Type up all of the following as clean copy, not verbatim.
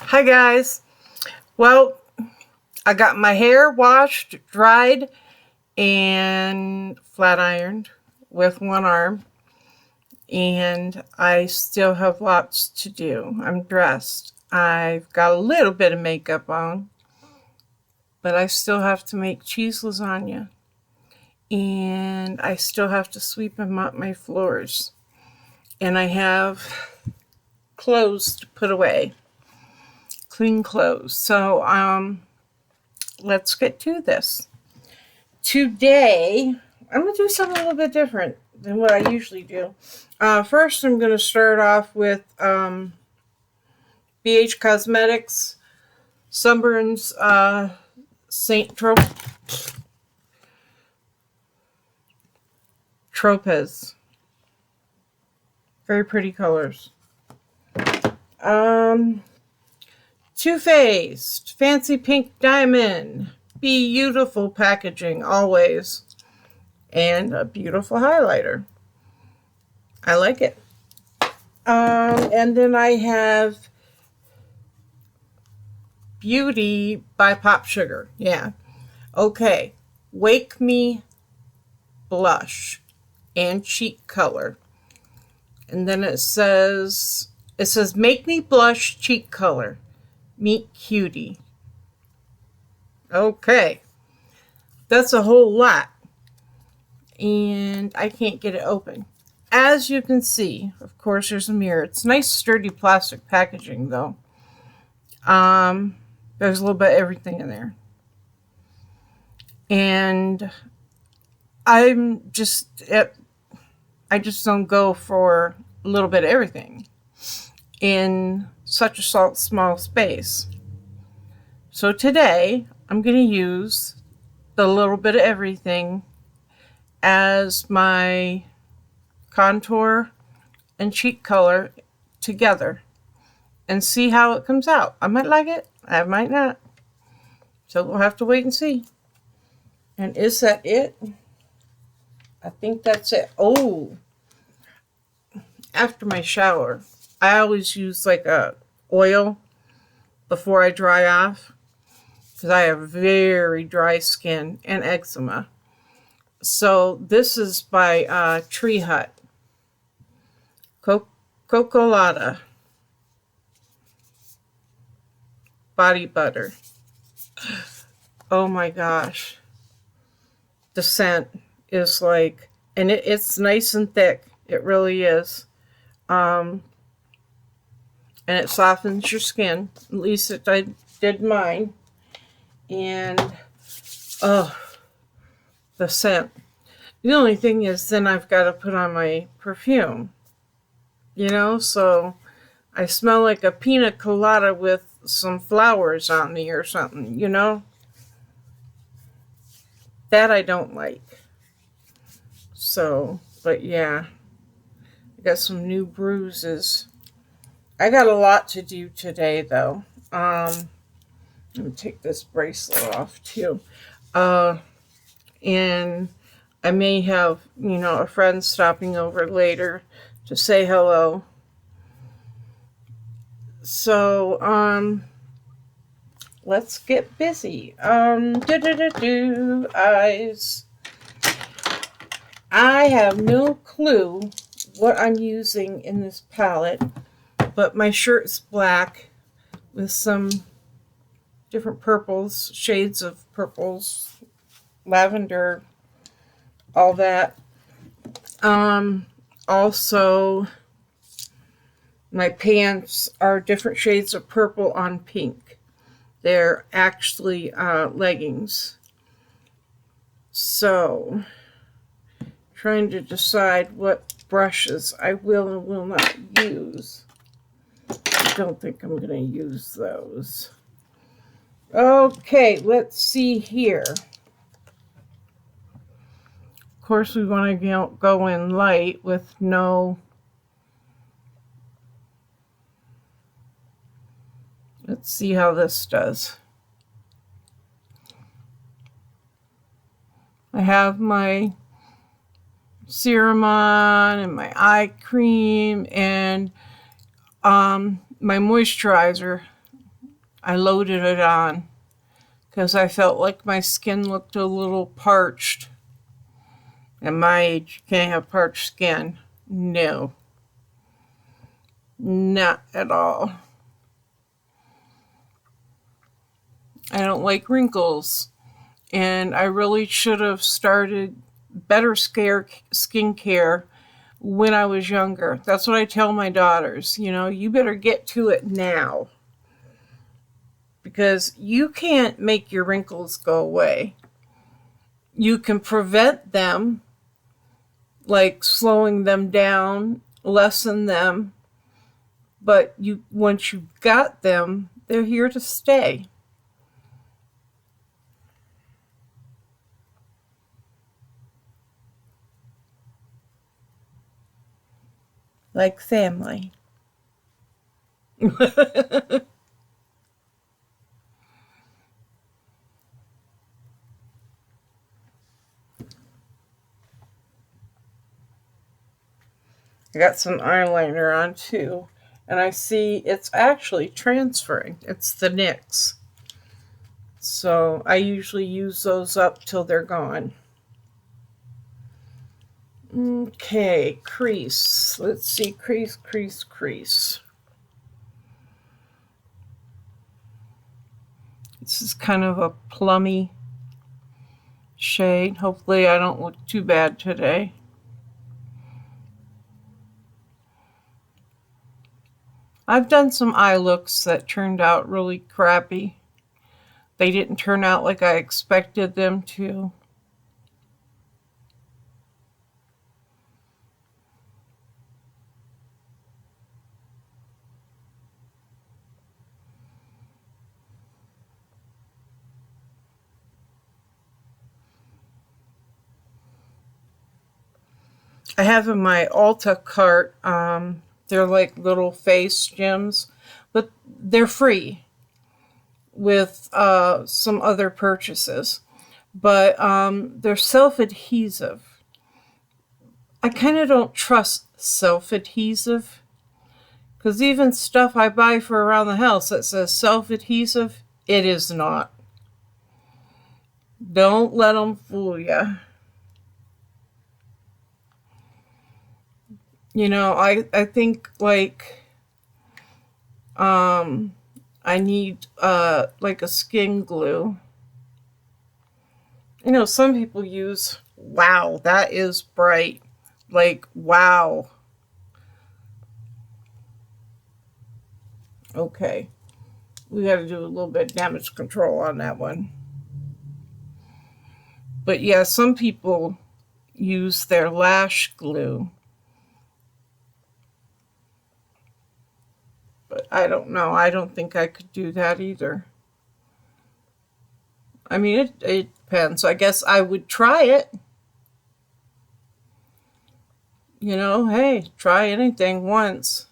Hi guys. Well, I got my hair washed, dried, and flat ironed with one arm, and I still have lots to do. I'm dressed. I've got a little bit of makeup on, but I still have to make cheese lasagna, and I still have to sweep and mop my floors, and I have clothes to put away, clean clothes. So, let's get to this. Today, I'm going to do something a little bit different than what I usually do. First, I'm going to start off with BH Cosmetics Sunburns Saint Tropez. Very pretty colors. Um, Too Faced Fancy Pink Diamond. Beautiful packaging, always. And a beautiful highlighter. I like it. And then I have Beauty by Pop Sugar. Yeah. Okay. Wake Me Blush and Cheek Color. And then it says Make Me Blush Cheek Color. Meet Cutie. Okay. That's a whole lot. And I can't get it open. As you can see, of course, there's a mirror. It's nice, sturdy plastic packaging, though. There's a little bit of everything in there. And I'm just, I just don't go for a little bit of everything in such a small space. So today, I'm going to use the little bit of everything as my contour and cheek color together and see how it comes out. I might like it, I might not. So we'll have to wait and see. And is that it? I think that's it. Oh, after my shower, I always use like a oil before I dry off because I have very dry skin and eczema. So this is by Tree Hut. Cocolata body butter. Oh my gosh. The scent is like, and it's nice and thick. It really is. And it softens your skin. At least it did mine. And oh, the scent. The only thing is, then I've got to put on my perfume. So I smell like a pina colada with some flowers on me or something. That I don't like. So, but yeah, I got some new bruises. I got a lot to do today, though. Let me take this bracelet off too. And I may have, a friend stopping over later to say hello. So, let's get busy. Eyes. I have no clue what I'm using in this palette, but my shirt's black with some different purples, shades of purples, lavender, all that. Also, my pants are different shades of purple on pink. They're actually leggings. So, trying to decide what brushes I will and will not use. I don't think I'm going to use those. Okay, let's see here. Of course, we want to go in light with no... Let's see how this does. I have my serum on and my eye cream and my moisturizer I loaded it on because I felt like my skin looked a little parched. At my age, you can't have parched skin. No, not at all. I don't like wrinkles. And I really should have started better skincare when I was younger. That's what I tell my daughters. You better get to it now because you can't make your wrinkles go away. You can prevent them, like slowing them down, lessen them, but once you've got them, they're here to stay. Like family. I got some eyeliner on too, and I see it's actually transferring. It's the NYX. So I usually use those up till they're gone. Okay, crease. Let's see, crease, crease, crease. This is kind of a plummy shade. Hopefully I don't look too bad today. I've done some eye looks that turned out really crappy. They didn't turn out like I expected them to. I have in my Ulta cart, they're like little face gems, but they're free with some other purchases. But they're self-adhesive. I kind of don't trust self-adhesive because even stuff I buy for around the house that says self-adhesive, it is not. Don't let them fool you. I think like I need like a skin glue. Some people use, wow, that is bright. Like, wow. Okay. We got to do a little bit of damage control on that one. But yeah, some people use their lash glue. But I don't know. I don't think I could do that either. I mean, it depends. I guess I would try it. Hey, try anything once.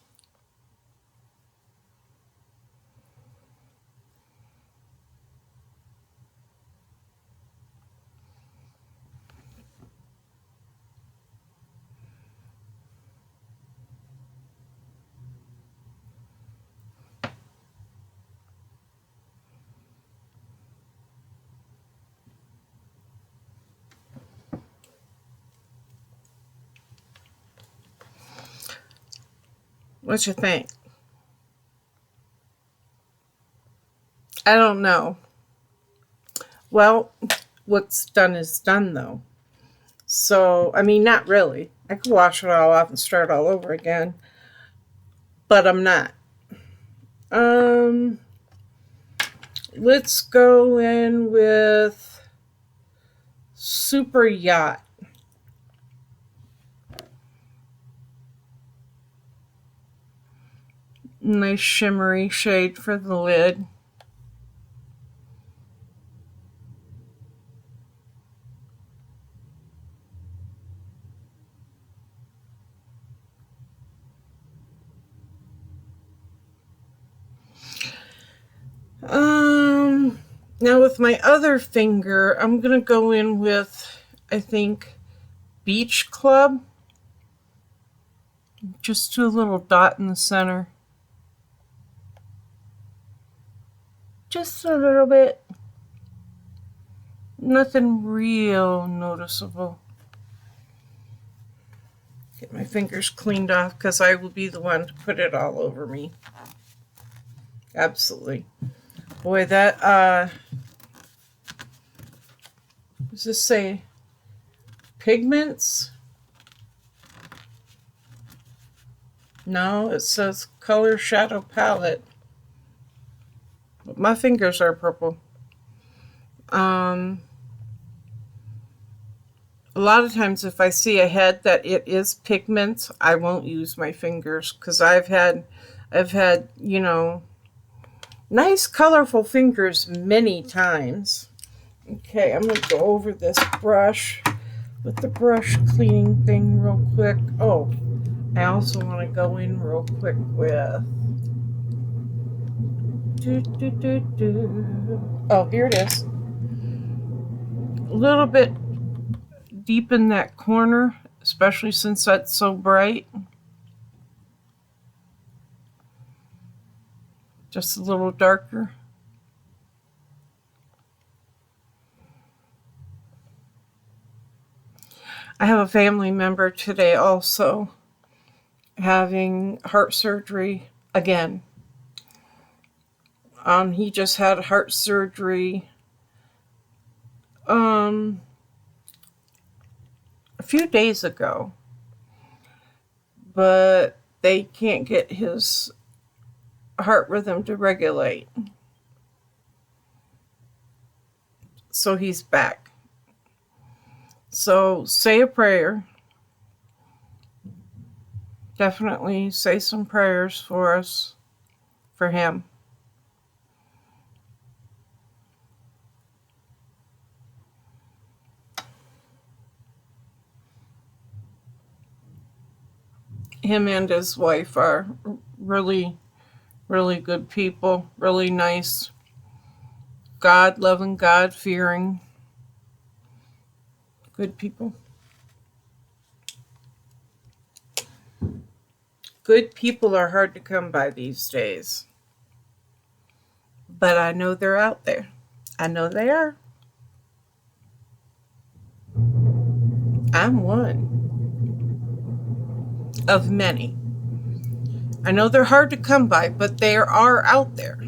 What you think? I don't know. Well, what's done is done, though. So, I mean, not really. I could wash it all off and start all over again. But I'm not. Um, let's go in with Super Yacht. Nice shimmery shade for the lid. Now with my other finger, I'm going to go in with, I think, Beach Club. Just do a little dot in the center. Just a little bit. Nothing real noticeable. Get my fingers cleaned off because I will be the one to put it all over me. Absolutely. Boy, that, does this say pigments? No, it says color shadow palette. But my fingers are purple. A lot of times if I see ahead that it is pigments, I won't use my fingers because I've had, you know, nice colorful fingers many times. Okay, I'm going to go over this brush with the brush cleaning thing real quick. Oh, I also want to go in real quick with... Oh, here it is. A little bit deep in that corner, especially since that's so bright. Just a little darker. I have a family member today also having heart surgery again. He just had heart surgery a few days ago, but they can't get his heart rhythm to regulate. So he's back. So say a prayer. Definitely say some prayers for us, for him. Him and his wife are really, really good people, really nice, God-loving, God-fearing, good people. Good people are hard to come by these days. But I know they're out there. I know they are. I'm one of many. I know they're hard to come by, but they are out there.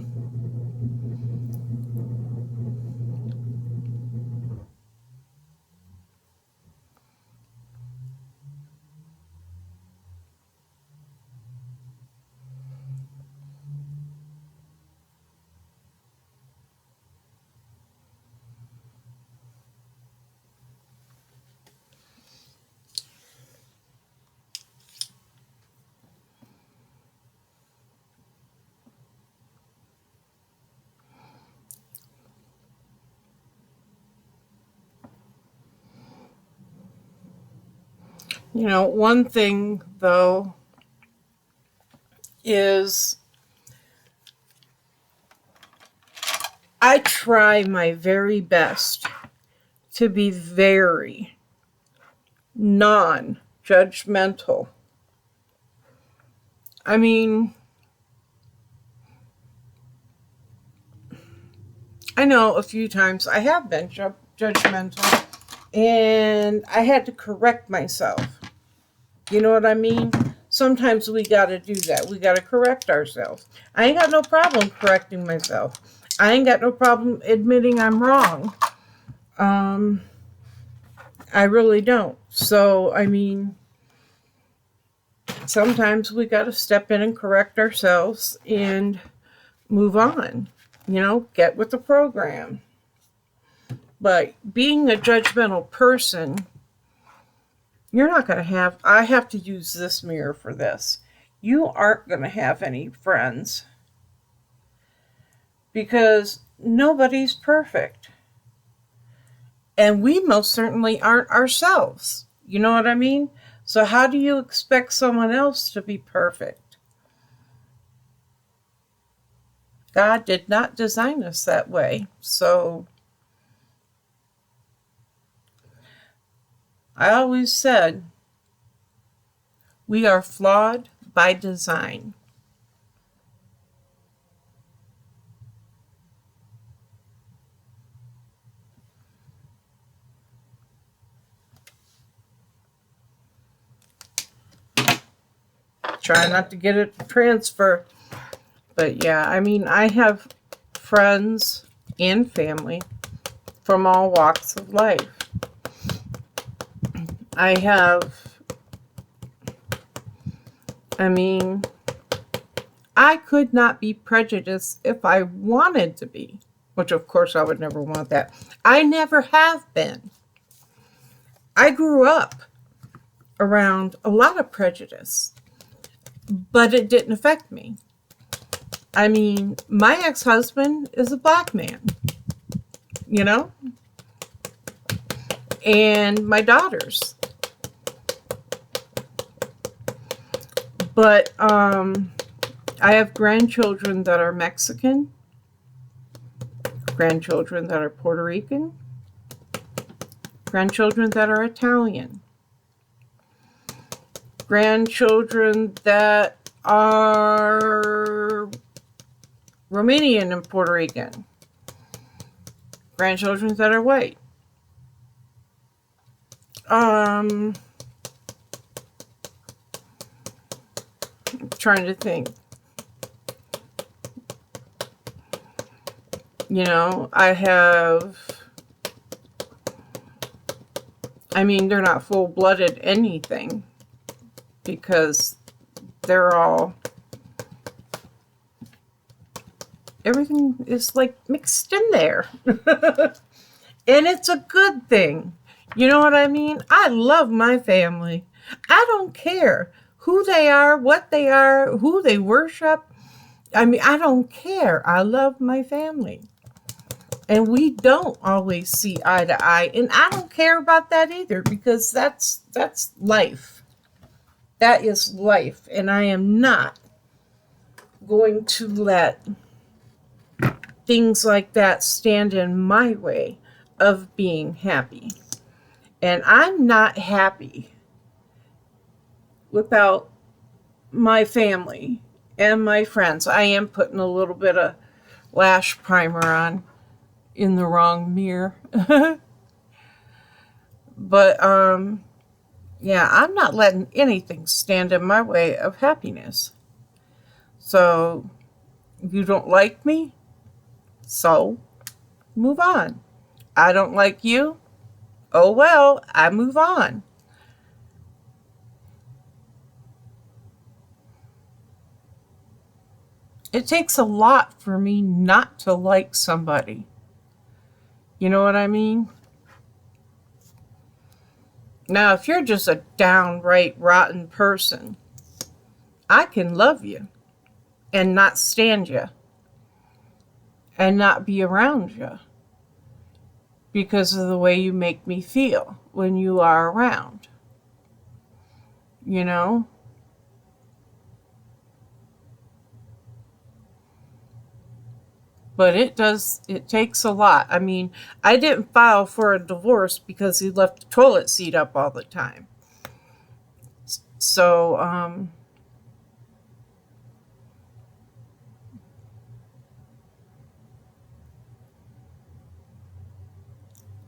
You know, one thing, though, is I try my very best to be very non-judgmental. I mean, I know a few times I have been judgmental, and I had to correct myself. You know what I mean? Sometimes we got to do that. We got to correct ourselves. I ain't got no problem correcting myself. I ain't got no problem admitting I'm wrong. I really don't. So, I mean, sometimes we got to step in and correct ourselves and move on. You know, get with the program. But being a judgmental person, you're not going to have, I have to use this mirror for this. You aren't going to have any friends because nobody's perfect. And we most certainly aren't ourselves. You know what I mean? So how do you expect someone else to be perfect? God did not design us that way. So I always said, we are flawed by design. Try not to get it to transfer. But yeah, I mean, I have friends and family from all walks of life. I could not be prejudiced if I wanted to be, which of course I would never want that. I never have been. I grew up around a lot of prejudice, but it didn't affect me. I mean, my ex-husband is a black man, you know, and my daughters. But I have grandchildren that are Mexican, grandchildren that are Puerto Rican, grandchildren that are Italian, grandchildren that are Romanian and Puerto Rican, grandchildren that are white. I'm trying to think. You know, they're not full-blooded anything because they're all, everything is like mixed in there. And it's a good thing. You know what I mean? I love my family. I don't care who they are, what they are, who they worship. I mean, I don't care. I love my family. And we don't always see eye to eye. And I don't care about that either because that's life. That is life. And I am not going to let things like that stand in my way of being happy. And I'm not happy without my family and my friends. I am putting a little bit of lash primer on in the wrong mirror. But yeah, I'm not letting anything stand in my way of happiness. So you don't like me? So move on. I don't like you? Oh well, I move on. It takes a lot for me not to like somebody. You know what I mean? Now, if you're just a downright rotten person, I can love you and not stand you and not be around you because of the way you make me feel when you are around. You know? But it takes a lot. I mean, I didn't file for a divorce because he left the toilet seat up all the time. So,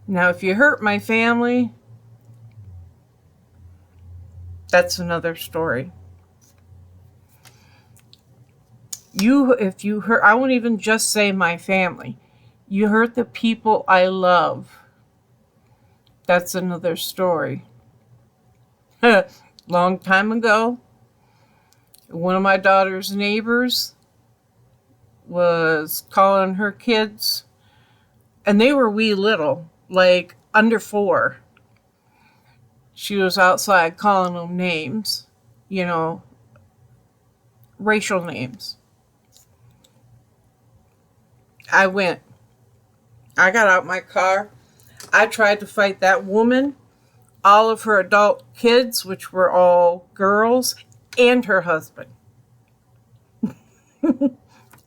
now if you hurt my family, that's another story. If you hurt, I won't even just say my family. You hurt the people I love. That's another story. Long time ago, one of my daughter's neighbors was calling her kids, and they were wee little, like under 4. She was outside calling them names, you know, racial names. I got out my car. I tried to fight that woman, all of her adult kids, which were all girls, and her husband.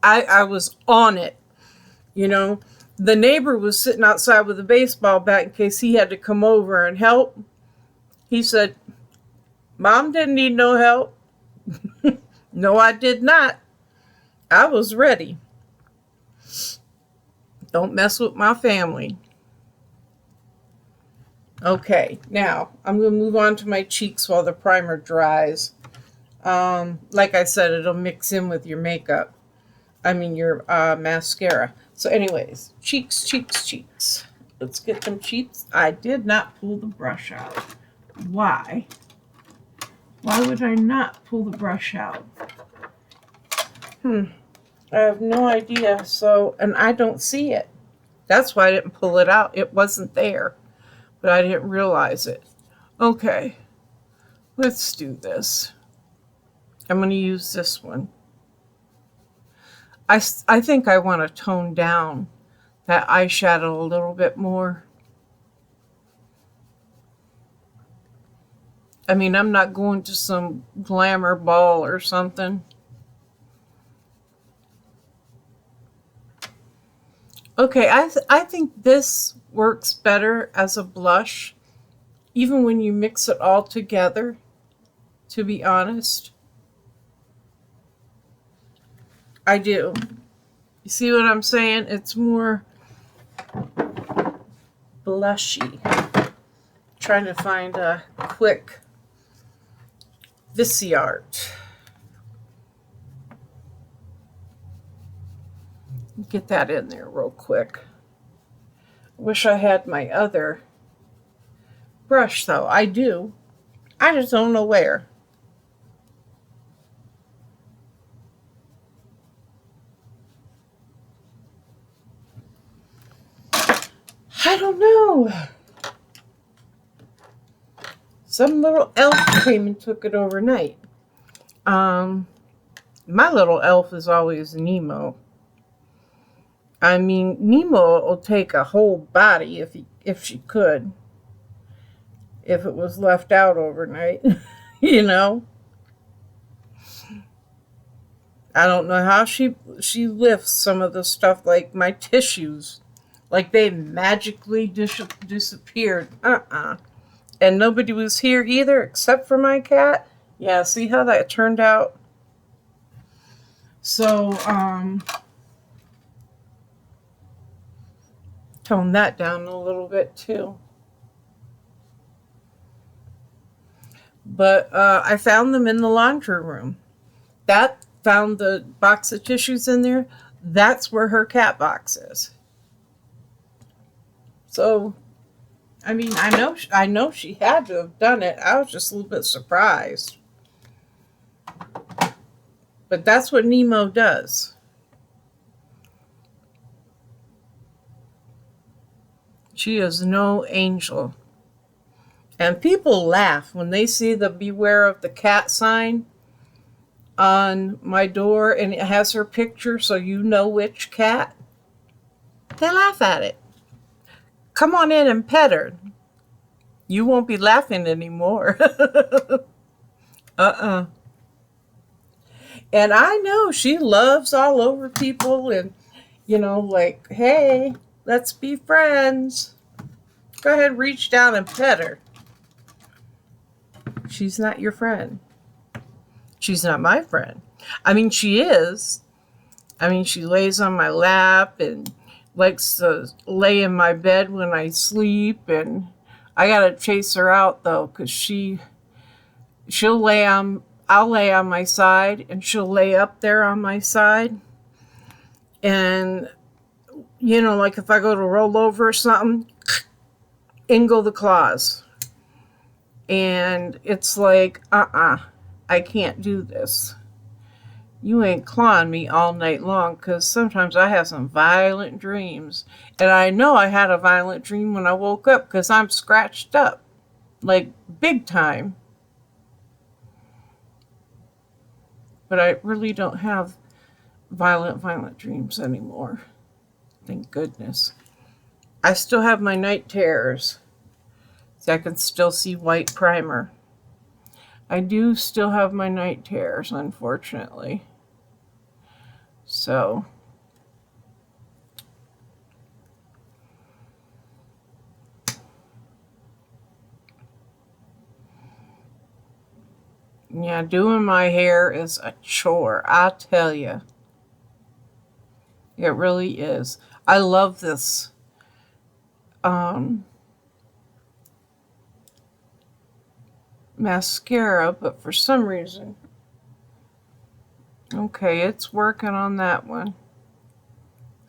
I was on it. You know, the neighbor was sitting outside with a baseball bat in case he had to come over and help. He said, Mom didn't need no help. No, I did not. I was ready. Don't mess with my family. Okay, now I'm going to move on to my cheeks while the primer dries. Like I said, it'll mix in with your makeup. I mean, your mascara. So anyways, cheeks, cheeks, cheeks. Let's get them cheeks. I did not pull the brush out. Why? Why would I not pull the brush out? I have no idea. So, and I don't see it. That's why I didn't pull it out. It wasn't there, but I didn't realize it. Okay, let's do this. I'm going to use this one. I think I want to tone down that eyeshadow a little bit more. I mean, I'm not going to some glamour ball or something. Okay, I think this works better as a blush, even when you mix it all together, to be honest. I do. You see what I'm saying? It's more blushy. Trying to find a quick Viseart. Get that in there real quick. Wish I had my other brush though. I do. I just don't know where. I don't know. Some little elf came and took it overnight. My little elf is always Nemo. I mean, Nemo will take a whole body if she could. If it was left out overnight, you know. I don't know how she lifts some of the stuff, like my tissues, like they magically disappeared. And nobody was here either except for my cat. Yeah, see how that turned out? So, tone that down a little bit too. But I found them in the laundry room. That found the box of tissues in there. That's where her cat box is. So, I mean, I know she had to have done it. I was just a little bit surprised. But that's what Nemo does. She is no angel. And people laugh when they see the beware of the cat sign on my door and it has her picture so you know which cat. They laugh at it. Come on in and pet her. You won't be laughing anymore. And I know she loves all over people and, like, hey, let's be friends. Go ahead, reach down and pet her. She's not your friend. She's not my friend. I mean, she is. I mean, she lays on my lap and likes to lay in my bed when I sleep. And I got to chase her out, though, because she'll lay on, I'll lay on my side and she'll lay up there on my side. And, like if I go to roll over or something, in go the claws. And it's like, I can't do this. You ain't clawing me all night long, because sometimes I have some violent dreams. And I know I had a violent dream when I woke up because I'm scratched up. Like, big time. But I really don't have violent dreams anymore. Thank goodness. I still have my night terrors. So I can still see white primer. I do still have my night terrors, unfortunately. So, yeah, doing my hair is a chore, I tell you. It really is. I love this mascara, but for some reason Okay, it's working on that one.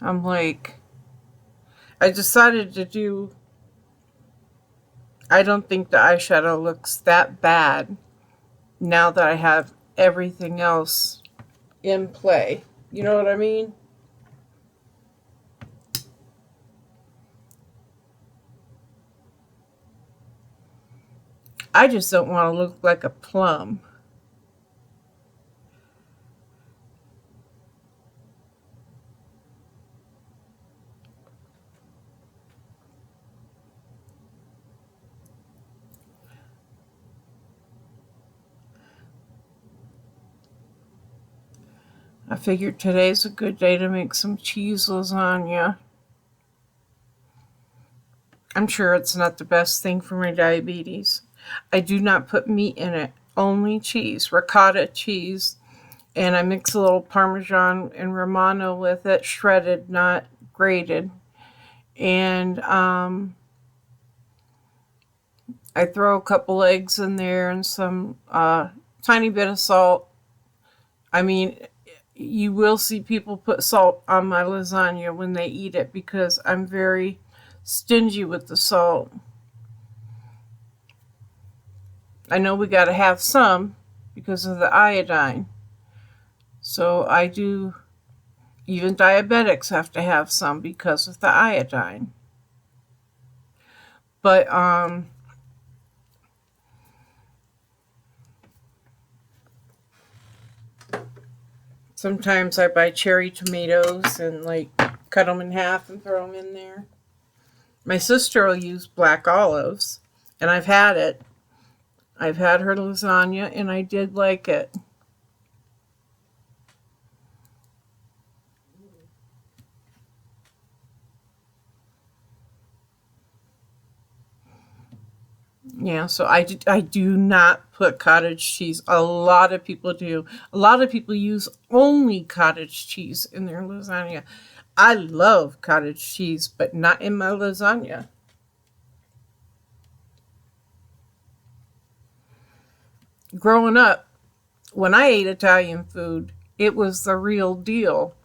I'm like, I decided to do, I don't think the eyeshadow looks that bad now that I have everything else in play. You know what I mean? I just don't want to look like a plum. I figured today's a good day to make some cheese lasagna. I'm sure it's not the best thing for my diabetes. I do not put meat in it, only cheese, ricotta cheese, and I mix a little Parmesan and Romano with it, shredded, not grated. And I throw a couple eggs in there and some tiny bit of salt. I mean, you will see people put salt on my lasagna when they eat it because I'm very stingy with the salt. I know we got to have some because of the iodine. So I do, even diabetics have to have some because of the iodine. But sometimes I buy cherry tomatoes and like cut them in half and throw them in there. My sister will use black olives, and I've had it. I've had her lasagna, and I did like it. Yeah, so I do not put cottage cheese. A lot of people do. A lot of people use only cottage cheese in their lasagna. I love cottage cheese, but not in my lasagna. Growing up, when I ate Italian food, it was the real deal.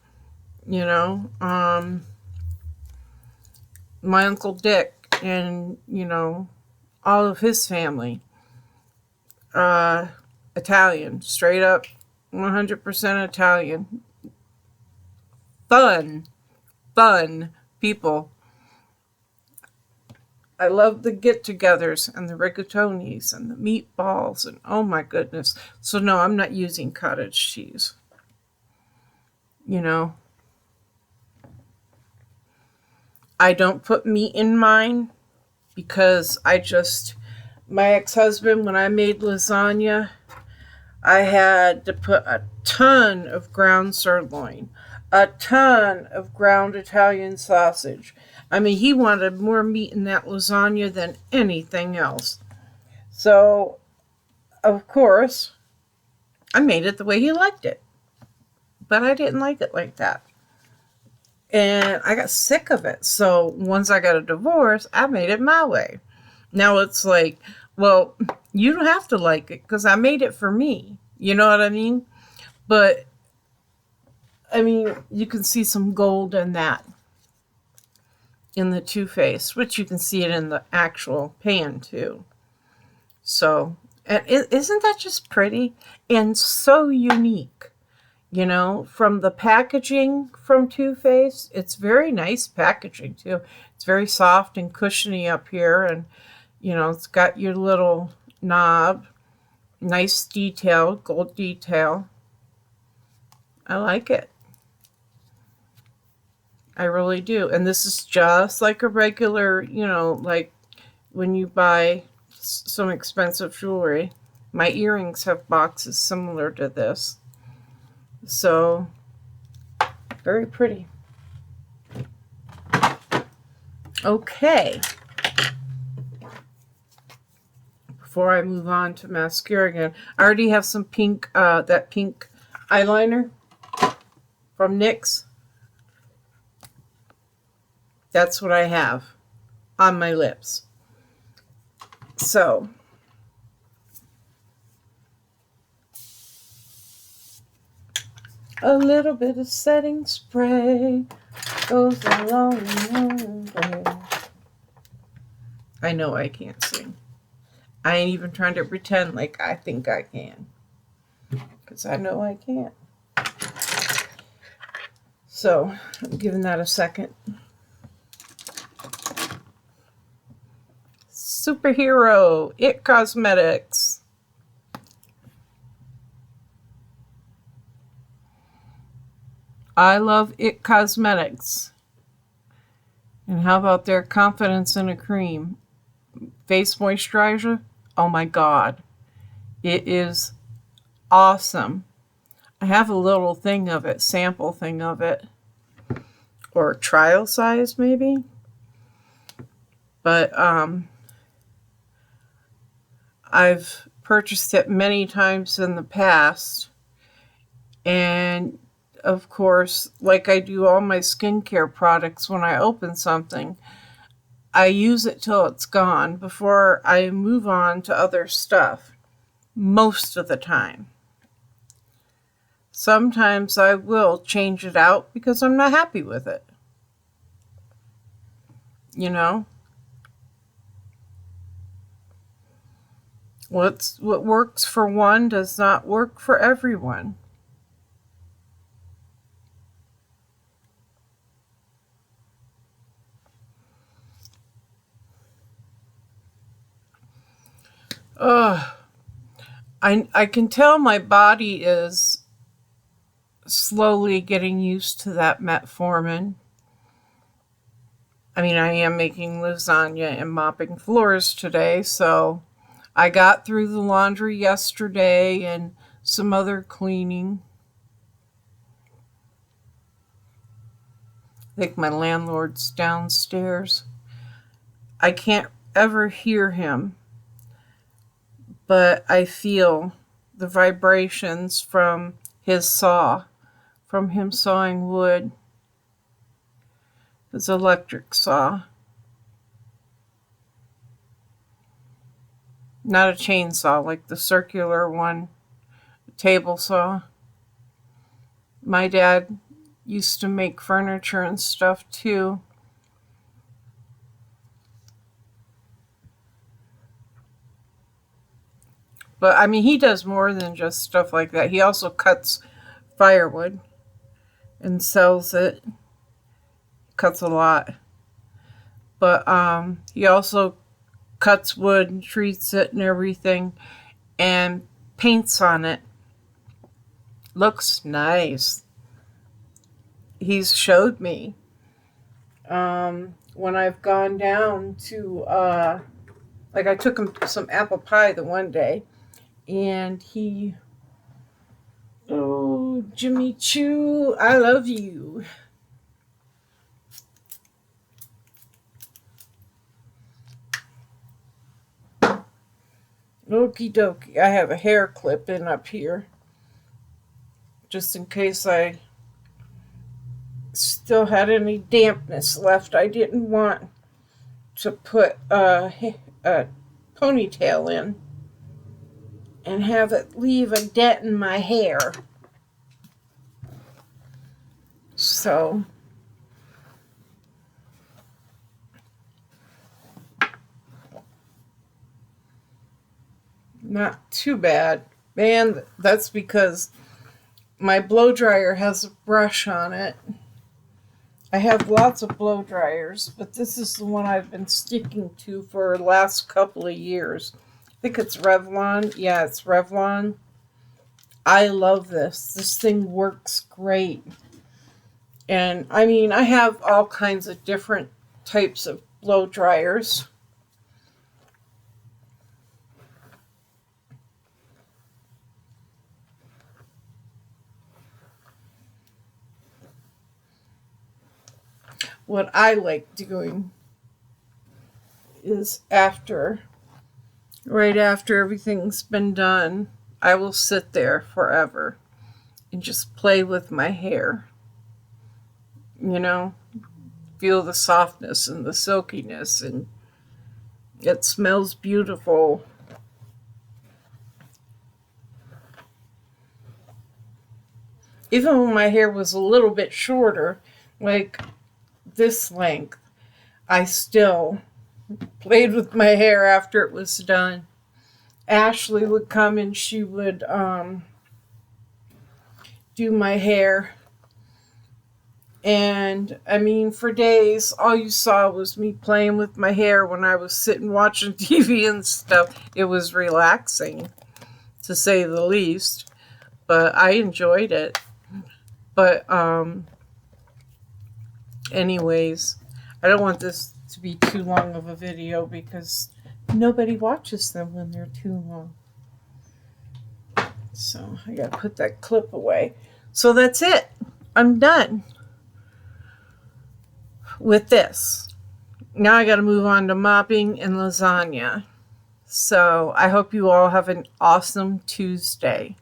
You know, my uncle Dick and all of his family, uh, Italian, straight up, 100% Italian. Fun, fun people. I love the get-togethers and the rigatonis and the meatballs and oh my goodness. So no, I'm not using cottage cheese. You know, I don't put meat in mine because my ex-husband, when I made lasagna, I had to put a ton of ground sirloin, a ton of ground Italian sausage. I mean, he wanted more meat in that lasagna than anything else. So, of course, I made it the way he liked it. But I didn't like it like that. And I got sick of it. So, once I got a divorce, I made it my way. Now it's like, well, you don't have to like it because I made it for me. You know what I mean? But I mean, you can see some gold in that in the Too Faced, which you can see it in the actual pan too. So, and isn't that just pretty and so unique? From the packaging from Too Faced, it's very nice packaging too. It's very soft and cushiony up here, and it's got your little knob, nice detail, gold detail. I like it. I really do. And this is just like a regular, like when you buy some expensive jewelry. My earrings have boxes similar to this. So, very pretty. Okay. Before I move on to mascara again, I already have some pink, that pink eyeliner from NYX. That's what I have on my lips. So, A little bit of setting spray goes a long way. I know I can't sing. I ain't even trying to pretend like I think I can. Because I know I can't. So, I'm giving that a second. Superhero, It Cosmetics. I love It Cosmetics. And how about their Confidence in a Cream? Face moisturizer? Oh my God. It is awesome. I have a little thing of it, sample thing of it. Or trial size maybe. But I've purchased it many times in the past. And of course, like I do all my skincare products, when I open something, I use it till it's gone before I move on to other stuff. Most of the time. Sometimes I will change it out because I'm not happy with it. You know? What works for one does not work for everyone. Ugh. I can tell my body is slowly getting used to that metformin. I mean, I am making lasagna and mopping floors today, so I got through the laundry yesterday and some other cleaning. I think my landlord's downstairs. I can't ever hear him, but I feel the vibrations from his saw, from him sawing wood, his electric saw. Not a chainsaw like the circular one, a table saw. My dad used to make furniture and stuff too. But I mean, he does more than just stuff like that. He also cuts firewood and sells it. Cuts a lot. But he also cuts wood and treats it and everything and paints on it. Looks nice. He's showed me. When I've gone down to, like I took him some apple pie the one day, and he, oh, Jimmy Choo, I love you. Okie dokie. I have a hair clip in up here, just in case I still had any dampness left. I didn't want to put a ponytail in and have it leave a dent in my hair. So, not too bad. Man, that's because my blow dryer has a brush on it. I have lots of blow dryers, but this is the one I've been sticking to for the last couple of years. I think it's Revlon. Yeah, it's Revlon. I love this. This thing works great. And I mean, I have all kinds of different types of blow dryers. What I like doing is right after everything's been done, I will sit there forever and just play with my hair. You know, feel the softness and the silkiness, and it smells beautiful. even when my hair was a little bit shorter, like this length, I still played with my hair after it was done. Ashley would come and she would do my hair. And I mean, for days, all you saw was me playing with my hair when I was sitting watching TV and stuff. It was relaxing, to say the least, but I enjoyed it. But anyways, I don't want this to be too long of a video because nobody watches them when they're too long. So I gotta put that clip away. So that's it. I'm done with this. Now I gotta move on to mopping and lasagna. So I hope you all have an awesome Tuesday.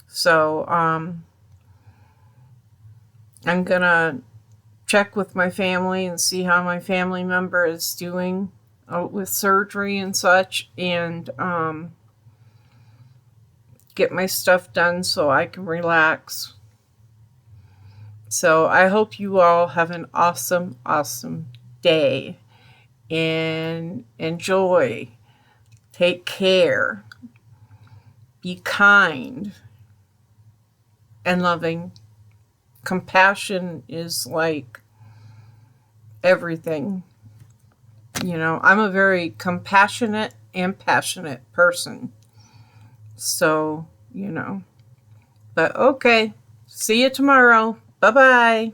So I'm gonna check with my family and see how my family member is doing with surgery and such, and get my stuff done so I can relax. So I hope you all have an awesome, awesome day and enjoy. Take care. Be kind and loving. Compassion is like everything. You know, I'm a very compassionate and passionate person. So, you know. But okay. See you tomorrow. Bye-bye.